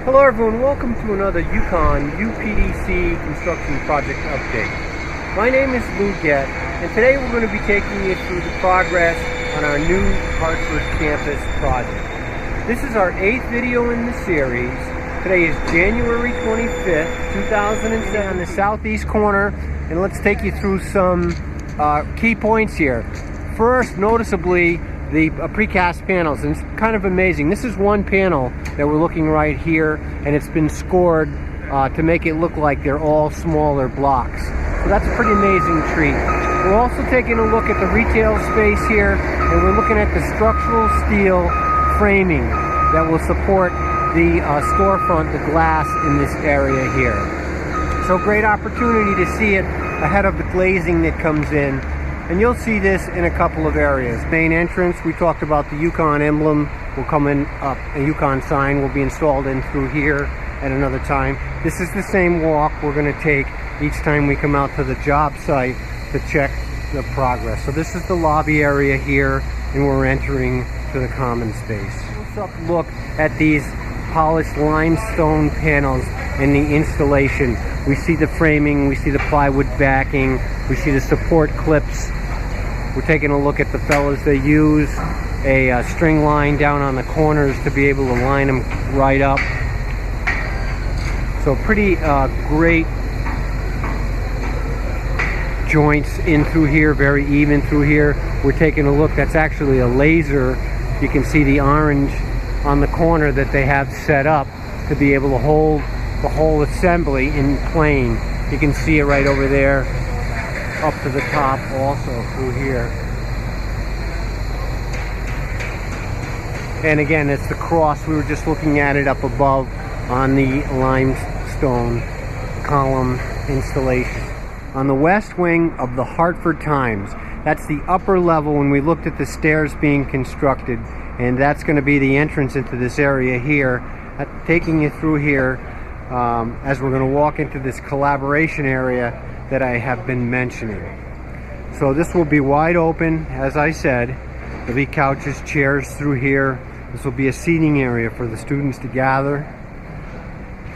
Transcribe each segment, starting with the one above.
Hello everyone, welcome to another UConn UPDC construction project update. My name is Lou Gett, and today we're going to be taking you through the progress on our new Hartford campus project. This is our 8th video in the series. Today is January 25th, 2007, on the southeast corner, and let's take you through some key points here. First, noticeably, the precast panels, and it's kind of amazing. This is one panel that we're looking right here, and it's been scored to make it look like they're all smaller blocks. So that's a pretty amazing treat. We're also taking a look at the retail space here, and we're looking at the structural steel framing that will support the storefront, the glass in this area here. So great opportunity to see it ahead of the glazing that comes in. And you'll see this in a couple of areas. Main entrance, we talked about the UConn emblem will come in up. A UConn sign will be installed in through here at another time. This is the same walk we're going to take each time we come out to the job site to check the progress. So this is the lobby area here, and we're entering to the common space. Let's look at these polished limestone panels in the installation. We see the framing, we see the plywood backing, we see the support clips. We're taking a look at the fellas. They use a string line down on the corners to be able to line them right up. So pretty great joints in through here, very even through here. We're taking a look, that's actually a laser. You can see the orange on the corner that they have set up to be able to hold the whole assembly in plane. You can see it right over there up to the top also through here. And again, it's the cross. We were just looking at it up above on the limestone column installation. On the west wing of the Hartford Times, that's the upper level when we looked at the stairs being constructed, and that's going to be the entrance into this area here. Taking you through here as we're going to walk into this collaboration area that I have been mentioning. So this will be wide open, as I said. There'll be couches, chairs through here. This will be a seating area for the students to gather,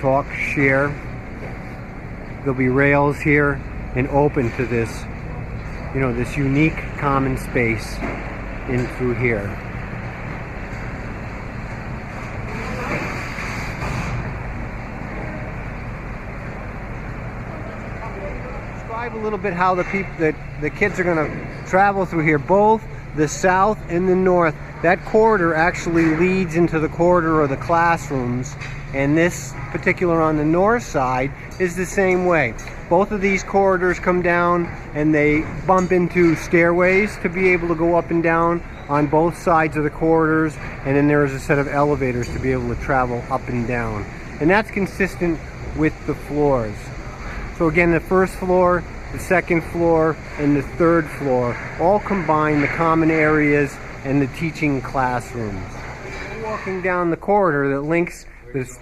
talk, share. There'll be rails here and open to this, this unique common space in through here. A little bit how the kids are going to travel through here, both the south and the north. That corridor actually leads into the corridor of the classrooms, and this particular on the north side is the same way. Both of these corridors come down and they bump into stairways to be able to go up and down on both sides of the corridors, and then there is a set of elevators to be able to travel up and down, and that's consistent with the floors. So again, the first floor, the second floor, and the third floor all combine the common areas and the teaching classrooms. Walking down the corridor that links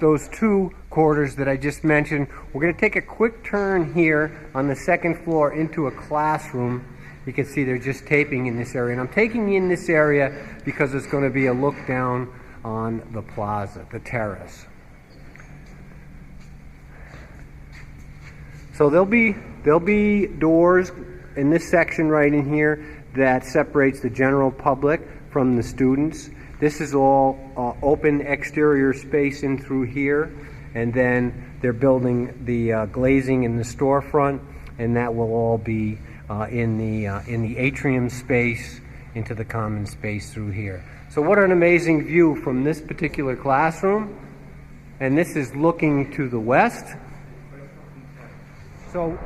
those two corridors that I just mentioned, we're going to take a quick turn here on the second floor into a classroom. You can see they're just taping in this area, and I'm taking you in this area because it's going to be a look down on the plaza, the terrace. So there'll be doors in this section right in here that separates the general public from the students. This is all open exterior space in through here, and then they're building the glazing in the storefront, and that will all be in the atrium space into the common space through here. So what an amazing view from this particular classroom, and this is looking to the west. So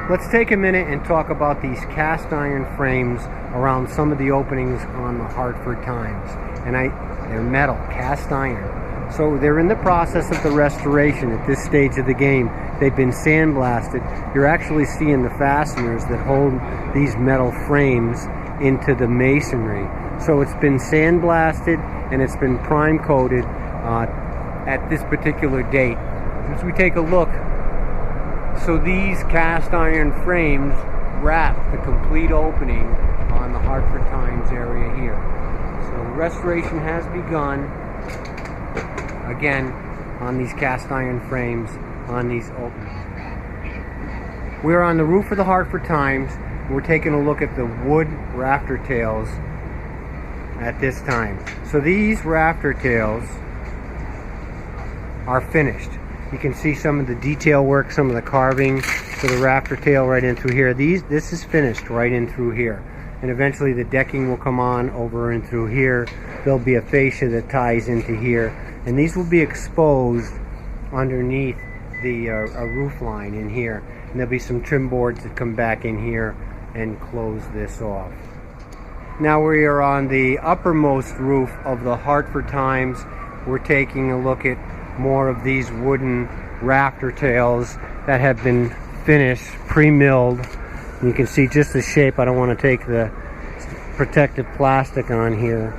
let's take a minute and talk about these cast iron frames around some of the openings on the Hartford Times. And they're metal, cast iron. So they're in the process of the restoration at this stage of the game. They've been sandblasted. You're actually seeing the fasteners that hold these metal frames into the masonry. So it's been sandblasted and it's been prime coated at this particular date. As we take a look, so these cast iron frames wrap the complete opening on the Hartford Times area here. So the restoration has begun. again on these cast iron frames on these openings. We're on the roof of the Hartford Times. We're taking a look at the wood rafter tails at this time. So these rafter tails are finished. You can see some of the detail work, some of the carving for the rafter tail right in through here. This is finished right in through here. And eventually the decking will come on over and through here. There'll be a fascia that ties into here. And these will be exposed underneath the roof line in here. And there'll be some trim boards that come back in here and close this off. Now we are on the uppermost roof of the Hartford Times. We're taking a look at more of these wooden rafter tails that have been finished, pre-milled. You can see just the shape. I don't want to take the protective plastic on here.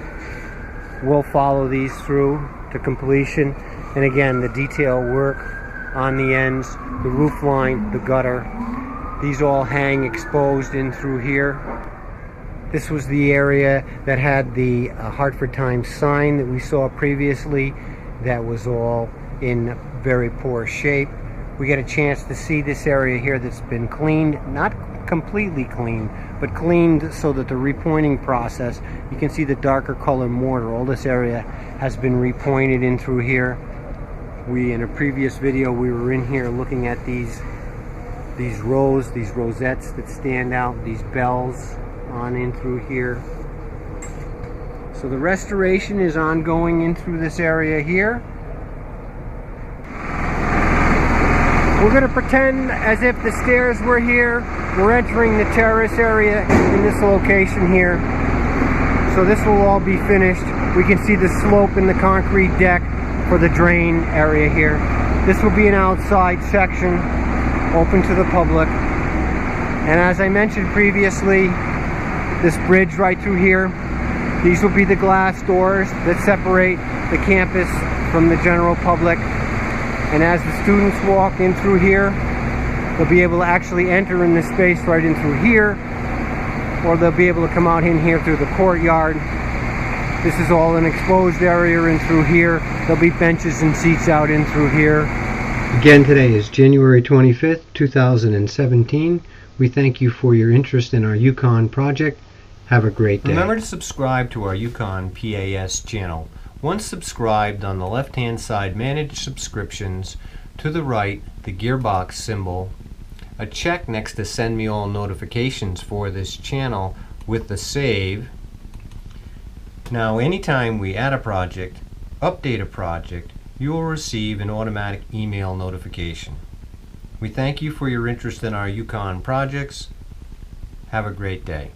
We'll follow these through to completion. And again, the detail work on the ends, the roof line, the gutter, these all hang exposed in through here. This was the area that had the Hartford Times sign that we saw previously. That was all in very poor shape. We get a chance to see this area here that's been cleaned, not completely cleaned, but cleaned so that the repointing process, you can see the darker color mortar. All this area has been repointed in through here. In a previous video, we were in here looking at these rosettes that stand out, these bells on in through here. So the restoration is ongoing in through this area here. We're going to pretend as if the stairs were here. We're entering the terrace area in this location here. So this will all be finished. We can see the slope in the concrete deck for the drain area here. This will be an outside section open to the public. And as I mentioned previously, this bridge right through here, these will be the glass doors that separate the campus from the general public. And as the students walk in through here, they'll be able to actually enter in this space right in through here, or they'll be able to come out in here through the courtyard. This is all an exposed area in through here. There'll be benches and seats out in through here. Again, today is January 25th, 2017. We thank you for your interest in our UConn project. Have a great day. Remember to subscribe to our UConn PAS channel. Once subscribed, on the left-hand side, Manage Subscriptions, to the right, the gearbox symbol, a check next to Send Me All Notifications for this channel with the save. Now, anytime we add a project, update a project, you will receive an automatic email notification. We thank you for your interest in our UConn projects. Have a great day.